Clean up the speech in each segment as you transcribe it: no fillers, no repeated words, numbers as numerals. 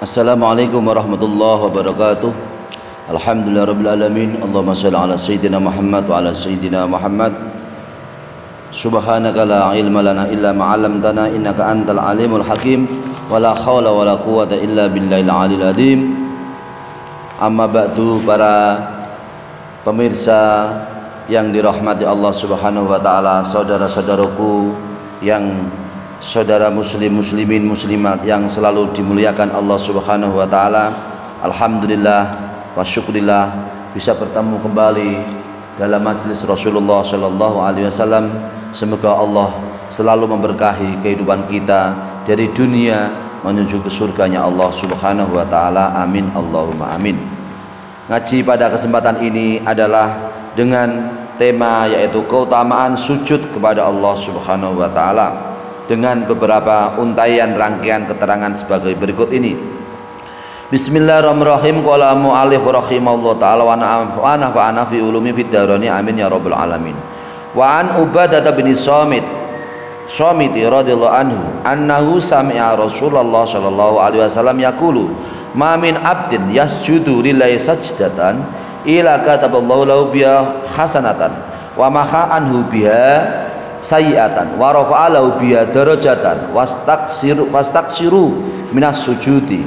Assalamualaikum warahmatullahi wabarakatuh. Alhamdulillah rabbil alamin. Allahumma shalli ala sayyidina Muhammad wa ala sayyidina Muhammad. Subhanaka la ilma lana illa ma 'allamtana innaka antal alimul hakim. Wa la haula wa la quwwata illa billahil aliyil azim. Amma ba'du, para pemirsa yang dirahmati Allah Subhanahu wa taala, saudara-saudaraku yang saudara muslimin muslimat yang selalu dimuliakan Allah Subhanahu wa taala. Alhamdulillah wa syukurillah bisa bertemu kembali dalam majelis Rasulullah sallallahu alaihi wasallam. Semoga Allah selalu memberkahi kehidupan kita dari dunia menuju ke surganya Allah Subhanahu wa taala. Amin Allahumma amin. Ngaji pada kesempatan ini adalah dengan tema yaitu keutamaan sujud kepada Allah Subhanahu wa taala, dengan beberapa untaian rangkaian keterangan sebagai berikut ini. Bismillahirrahmanirrahim. Qala mu'allif rahimahullah ta'ala wa nafa'ana fi ulumi fid darani amin ya rabbal alamin. Wa an Ubadah bin Samit radhiyallahu anhu annahu sami'a Rasulullah sallallahu alaihi wasallam yaqulu ma min abdin yasjudu lillahi sajdatan ila kataballahu lahu biha hasanatan wa maha anhu biha sayiatan wa rafa'alahu biha darajatan wastaksiru minas sujudi.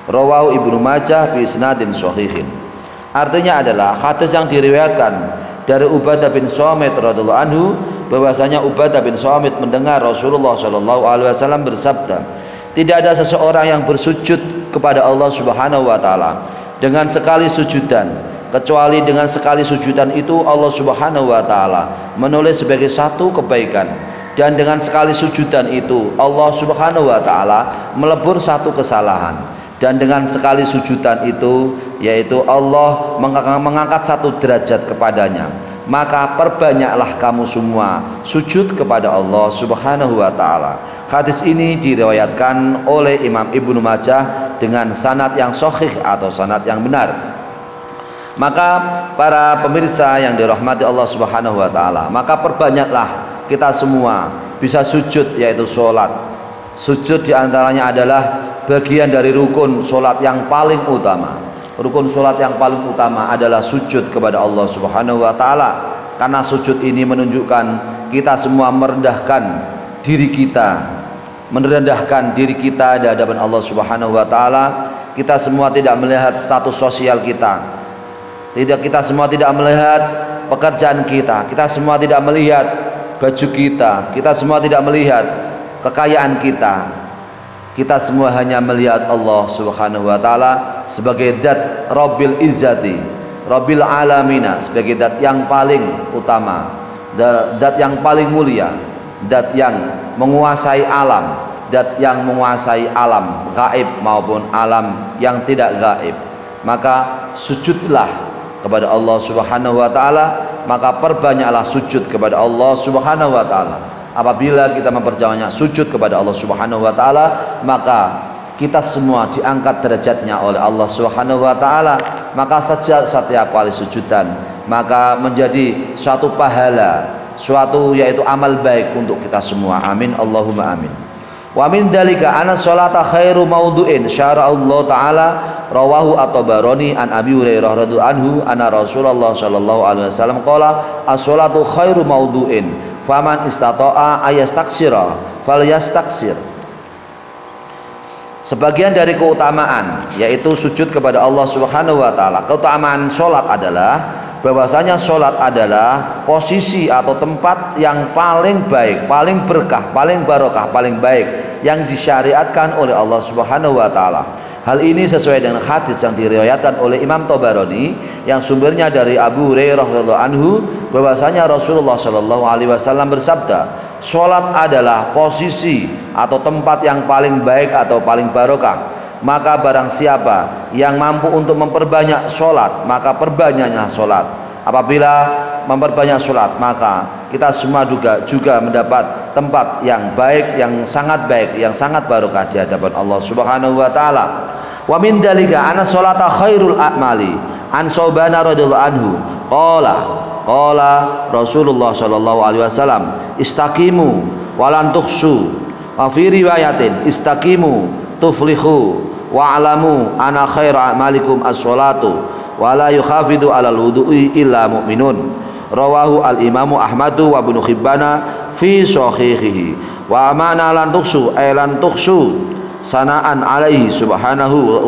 Rawahu Ibnu Majah bi isnadin shahihin. Artinya adalah hadis yang diriwayatkan dari Ubadah bin Samit radhiyallahu anhu bahwasanya Ubadah bin Samit mendengar Rasulullah sallallahu alaihi wasallam bersabda, tidak ada seseorang yang bersujud kepada Allah Subhanahu wa taala dengan sekali sujudan, kecuali dengan sekali sujudan itu Allah Subhanahu wa taala menulis sebagai satu kebaikan, dan dengan sekali sujudan itu Allah Subhanahu wa taala melebur satu kesalahan, dan dengan sekali sujudan itu yaitu Allah mengangkat satu derajat kepadanya. Maka perbanyaklah kamu semua sujud kepada Allah Subhanahu wa taala. Hadis ini diriwayatkan oleh Imam Ibnu Majah dengan sanad yang sahih atau sanad yang benar. Maka para pemirsa yang dirahmati Allah Subhanahu wa taala, maka perbanyaklah kita semua bisa sujud, yaitu sholat. Sujud diantaranya adalah bagian dari rukun sholat yang paling utama. Rukun sholat yang paling utama adalah sujud kepada Allah Subhanahu wa taala, karena sujud ini menunjukkan kita semua merendahkan diri kita, di hadapan Allah Subhanahu wa taala. Kita semua tidak melihat status sosial kita, kita semua tidak melihat pekerjaan kita semua tidak melihat baju kita semua tidak melihat kekayaan kita semua hanya melihat Allah Subhanahu wa taala sebagai zat Rabbil Izzati, Rabbil Alamina, sebagai zat yang paling utama, zat yang paling mulia, zat yang menguasai alam, zat yang menguasai alam gaib maupun alam yang tidak gaib. Maka sujudlah kepada Allah Subhanahu wa taala, maka perbanyaklah sujud kepada Allah Subhanahu wa taala. Apabila kita memperbanyak sujud kepada Allah Subhanahu wa taala, maka kita semua diangkat derajatnya oleh Allah Subhanahu wa taala. Maka setiap kali sujudan maka menjadi suatu pahala, suatu yaitu amal baik untuk kita semua. Amin Allahumma amin. Wa min dalika anna sholata khairu maudhu'in syara Allah taala. Rawahu at-Tabarani an Abi Hurairah radhiyallahu anhu anna Rasulullah sallallahu alaihi wasallam qala as-sholatu khairu maudhu'in faman istata'a ayastaksira falyastaksir. Sebagian dari keutamaan yaitu sujud kepada Allah Subhanahu wa taala, keutamaan sholat adalah bahwasanya sholat adalah posisi atau tempat yang paling baik, paling berkah, paling barokah, paling baik yang disyariatkan oleh Allah Subhanahu wa taala. Hal ini sesuai dengan hadis yang diriwayatkan oleh Imam Tabarani yang sumbernya dari Abu Hurairah radhiyallahu anhu bahwasanya Rasulullah sallallahu alaihi wasallam bersabda, sholat adalah posisi atau tempat yang paling baik atau paling barokah. Maka barang siapa yang mampu untuk memperbanyak sholat, maka perbanyaklah sholat. Apabila memperbanyak sholat, maka kita semua juga mendapat tempat yang baik, yang sangat baik, yang sangat barokah di hadapan Allah Subhanahu wa taala. Wa min dalika anna sholata khairul a'mali an Saubana radhiyallahu anhu qala Rasulullah sallallahu alaihi wasallam istaqimu walan tuhsu wa fi riwayatin istaqimu tuflihu wa'lamu ana khaira a'malikum as-sholatu wa la yukhafidu 'alal wudu'i illa mu'minun. Rawahu al-Imamu Ahmadu wa Ibnu Hibbana fi sahihihi. Wa amana lan tuksu ay lan tuksu sanaan alaihi subhanahu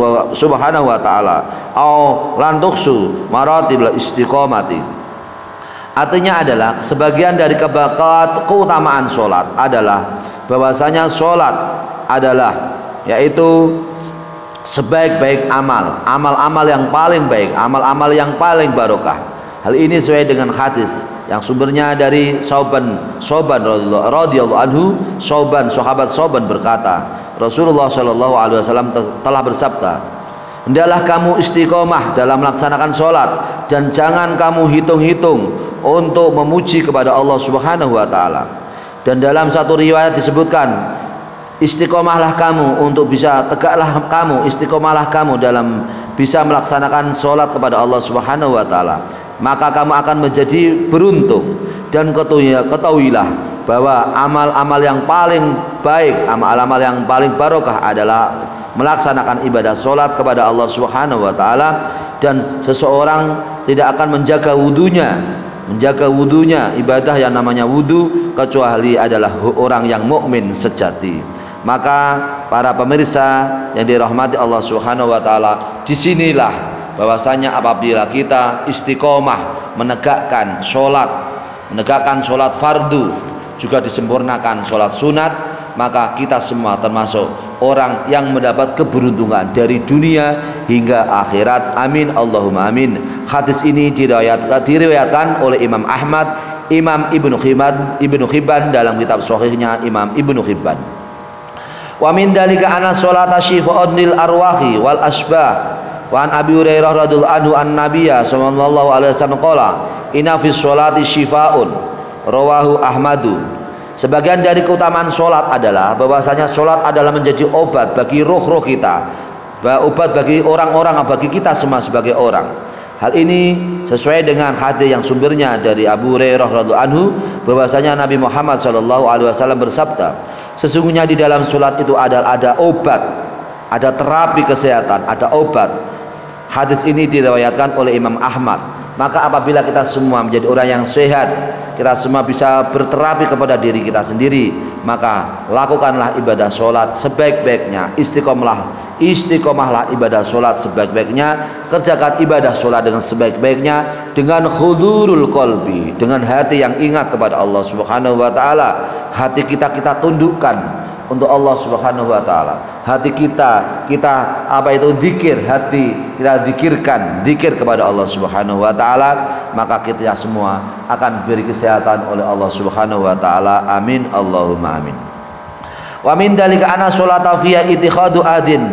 wa ta'ala au lan tuksu maratibul istiqomati. Artinya adalah sebagian dari keutamaan sholat adalah bahwasanya sholat adalah yaitu sebaik-baik amal-amal yang paling baik, amal-amal yang paling barokah. Hal ini sesuai dengan hadis yang sumbernya dari Sauban radhiyallahu anhu. Sahabat Sauban berkata, Rasulullah shallallahu alaihi wasallam telah bersabda, hendaklah kamu istiqomah dalam melaksanakan sholat dan jangan kamu hitung-hitung untuk memuji kepada Allah Subhanahu wa taala. Dan dalam satu riwayat disebutkan, istiqomahlah kamu untuk bisa tegaklah kamu, istiqomahlah kamu dalam bisa melaksanakan sholat kepada Allah Subhanahu wa taala, maka kamu akan menjadi beruntung. Dan ketahuilah bahwa amal-amal yang paling baik, amal-amal yang paling barokah adalah melaksanakan ibadah sholat kepada Allah Subhanahu wa taala. Dan seseorang tidak akan menjaga wudunya, ibadah yang namanya wudu, kecuali adalah orang yang mukmin sejati. Maka para pemirsa yang dirahmati Allah Subhanahu wa taala, disinilah bahwasanya apabila kita istiqomah menegakkan sholat fardu, juga disempurnakan sholat sunat, maka kita semua termasuk orang yang mendapat keberuntungan dari dunia hingga akhirat. Amin Allahumma amin. Hadis ini diriwayatkan oleh Imam Ahmad, Imam Ibnu Hibban dalam kitab sahihnya Imam Ibnu Hibban. Wa min dalika anna sholata shifa'un lil arwahi wal asbah. Wa an Abi Hurairah radhiyallahu anhu an Nabiyya sallallahu alaihi wasallam qala inna fi sholati shifa'un. Rawahu Ahmadu. Sebagian dari keutamaan sholat adalah bahwasanya sholat adalah menjadi obat bagi roh-roh kita, obat bagi orang-orang, bagi kita semua sebagai orang. Hal ini sesuai dengan hadis yang sumbernya dari Abu Hurairah radhiyallahu anhu bahwasanya Nabi Muhammad sallallahu alaihi wasallam bersabda, sesungguhnya di dalam sholat itu ada obat, ada terapi kesehatan, ada obat. Hadis ini diriwayatkan oleh Imam Ahmad. Maka apabila kita semua menjadi orang yang sehat, kita semua bisa berterapi kepada diri kita sendiri, maka lakukanlah ibadah sholat sebaik-baiknya, istiqomahlah ibadah sholat sebaik-baiknya, kerjakan ibadah sholat dengan sebaik-baiknya, dengan khudurul qalbi, dengan hati yang ingat kepada Allah Subhanahu wa taala. Hati kita tundukkan untuk Allah Subhanahu wa taala. Hati kita zikir, hati kita zikir kepada Allah Subhanahu wa taala, maka kita semua akan diberi kesehatan oleh Allah Subhanahu wa taala. Amin Allahumma amin. Wa min dalika anna sholata fiha ittikhadu adin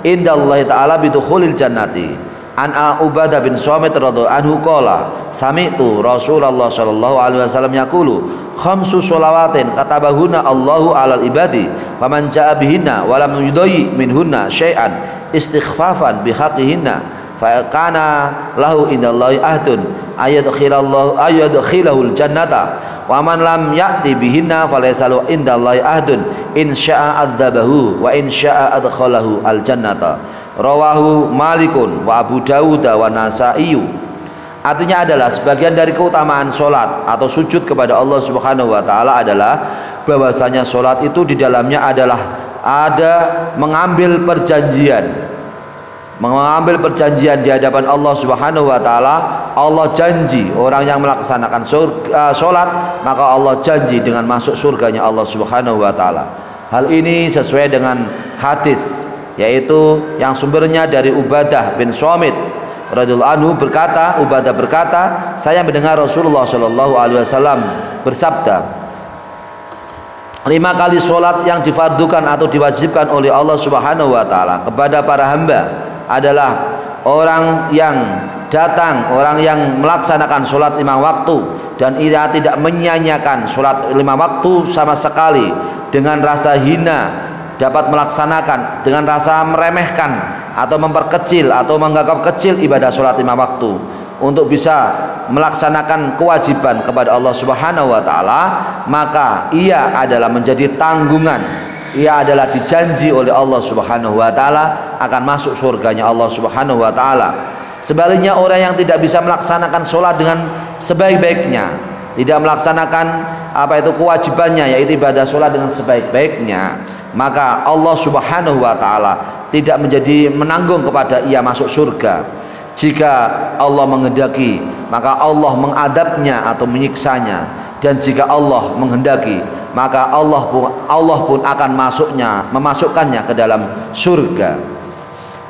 indallahi ta'ala bidukhulil jannati. An Ubadah bin Samit radhiyallahu anhu qala sami'tu Rasulullah sallallahu alaihi wasallam yaqulu khamsu sholawatin katabahunna Allahu 'alal ibadi faman jaa bihinna wa lam yudayyi minhunna syai'an istighfafan bihaqqihinna fa kana lahu indallahi ahdun ayadkhilahul jannata wa man lam ya'ti bihinna falaysa lahu indallahi ahdun in syaa'a adzabahu wa in syaa'a adkhalahu al jannata. Rawahu Malikun wa Abu Dawud wa Nasa'i. Artinya adalah sebagian dari keutamaan sholat atau sujud kepada Allah Subhanahu wa taala adalah bahwasanya sholat itu di dalamnya adalah ada mengambil perjanjian di hadapan Allah Subhanahu wa taala. Allah janji orang yang melaksanakan sholat, maka Allah janji dengan masuk surganya Allah Subhanahu wa taala. Hal ini sesuai dengan hadis, yaitu yang sumbernya dari Ubadah bin Samit radhiyallahu anhu berkata, Ubadah berkata, saya mendengar Rasulullah shallallahu alaihi wasallam bersabda, 5 kali sholat yang difardukan atau diwajibkan oleh Allah Subhanahu wa taala kepada para hamba adalah orang yang datang, orang yang melaksanakan sholat 5 waktu dan ia tidak menyia-nyiakan sholat 5 waktu sama sekali dengan rasa hina, dapat melaksanakan dengan rasa meremehkan atau memperkecil atau menganggap kecil ibadah sholat 5 waktu untuk bisa melaksanakan kewajiban kepada Allah Subhanahu wa taala, maka ia adalah menjadi tanggungan ia adalah dijanji oleh Allah Subhanahu wa taala akan masuk surganya Allah Subhanahu wa taala. Sebaliknya orang yang tidak bisa melaksanakan sholat dengan sebaik-baiknya, tidak melaksanakan kewajibannya, yaitu ibadah sholat dengan sebaik-baiknya, maka Allah Subhanahu wa taala tidak menjadi menanggung kepada ia masuk surga. Jika Allah menghendaki, maka Allah mengadabnya atau menyiksanya, dan jika Allah menghendaki, maka Allah pun akan memasukkannya ke dalam surga.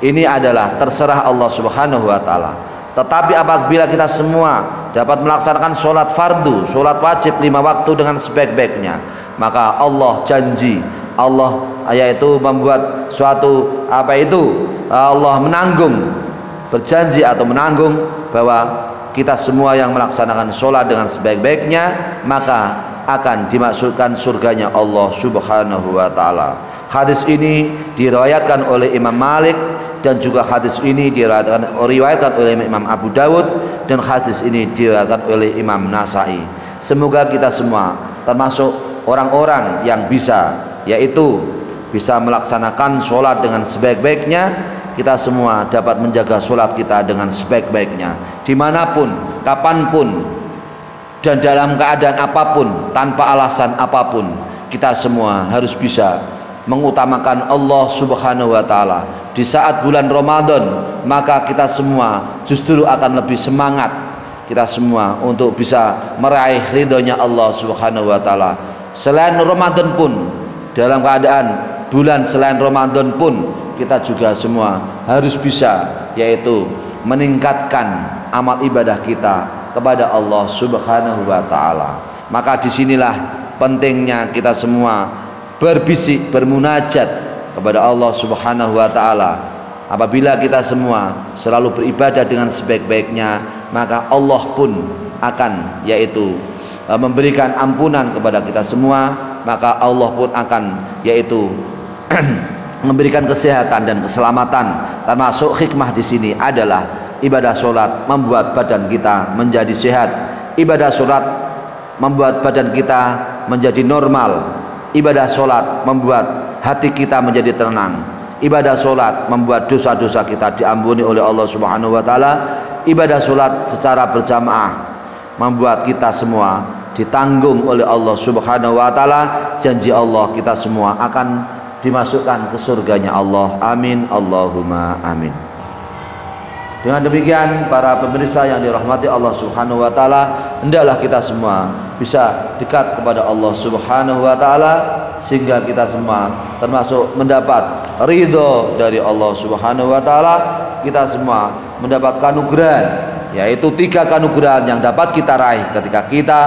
Ini adalah terserah Allah Subhanahu wa taala. Tetapi apabila kita semua dapat melaksanakan sholat fardu, sholat wajib 5 waktu dengan sebaik-baiknya, maka Allah janji, Allah yaitu membuat suatu Allah berjanji atau menanggung bahwa kita semua yang melaksanakan sholat dengan sebaik-baiknya maka akan dimasukkan surganya Allah Subhanahu wa taala. Hadis ini diriwayatkan oleh Imam Malik, dan juga hadis ini diriwayatkan oleh Imam Abu Dawud, dan hadis ini diriwayatkan oleh Imam Nasai. Semoga kita semua termasuk orang-orang yang bisa, yaitu bisa melaksanakan sholat dengan sebaik-baiknya. Kita semua dapat menjaga sholat kita dengan sebaik-baiknya, dimanapun, kapanpun, dan dalam keadaan apapun, tanpa alasan apapun. Kita semua harus bisa mengutamakan Allah Subhanahu wa taala. Di saat bulan Ramadan, maka kita semua justru akan lebih semangat, kita semua untuk bisa meraih ridhonya Allah Subhanahu wa taala. Selain Ramadan pun, dalam keadaan bulan selain Ramadan pun, kita juga semua harus bisa, yaitu meningkatkan amal ibadah kita kepada Allah Subhanahu wa taala. Maka disinilah pentingnya kita semua berbisik, bermunajat kepada Allah Subhanahu wa taala. Apabila kita semua selalu beribadah dengan sebaik-baiknya, maka Allah pun akan yaitu memberikan ampunan kepada kita semua, maka Allah pun akan yaitu memberikan kesehatan dan keselamatan. Termasuk hikmah di sini adalah ibadah sholat membuat badan kita menjadi sehat. Ibadah sholat membuat badan kita menjadi normal. Ibadah sholat membuat hati kita menjadi tenang. Ibadah sholat membuat dosa-dosa kita diampuni oleh Allah Subhanahu wa taala. Ibadah sholat secara berjamaah membuat kita semua ditanggung oleh Allah Subhanahu wa taala. Janji Allah, kita semua akan dimasukkan ke surganya Allah. Amin Allahumma amin. Dengan demikian, para pemirsa yang dirahmati Allah Subhanahu wa taala, hendaklah kita semua bisa dekat kepada Allah Subhanahu wa taala, sehingga kita semua termasuk mendapat ridho dari Allah Subhanahu wa taala. Kita semua mendapat kanugrahan, yaitu 3 kanugrahan yang dapat kita raih ketika kita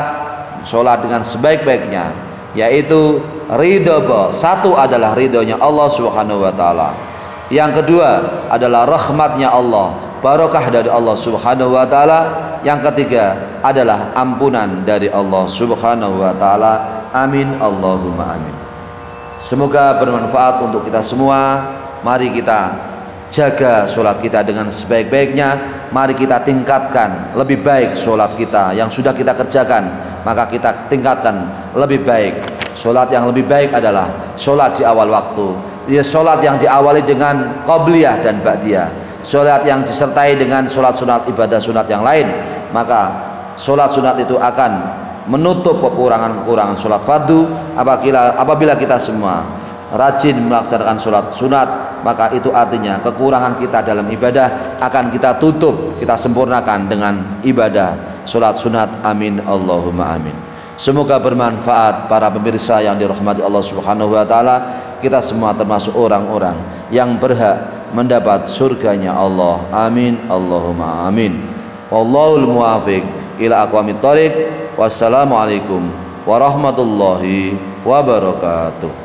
sholat dengan sebaik-baiknya, yaitu ridho. Satu adalah ridhonya Allah Subhanahu wa taala. Yang kedua adalah rahmatnya Allah, barokah dari Allah Subhanahu wa taala. Yang ketiga adalah ampunan dari Allah Subhanahu wa taala. Amin Allahumma amin. Semoga bermanfaat untuk kita semua. Mari kita jaga sholat kita dengan sebaik-baiknya. Mari kita tingkatkan lebih baik sholat kita yang sudah kita kerjakan, maka kita tingkatkan lebih baik. Sholat yang lebih baik adalah sholat di awal waktu, ya, sholat yang diawali dengan qobliyah dan ba'diyah, sholat yang disertai dengan sholat sunat, ibadah sunat yang lain. Maka sholat sunat itu akan menutup kekurangan-kekurangan sholat fardu. Apabila kita semua rajin melaksanakan sholat sunat, maka itu artinya kekurangan kita dalam ibadah akan kita tutup, kita sempurnakan dengan ibadah sholat sunat. Amin Allahumma amin. Semoga bermanfaat para pemirsa yang dirahmati Allah Subhanahu wa taala. Kita semua termasuk orang-orang yang berhak mendapat surganya Allah. Amin Allahumma amin. Wallahul muwaffiq ila aqwamit thoriq. Wassalamualaikum warahmatullahi wabarakatuh.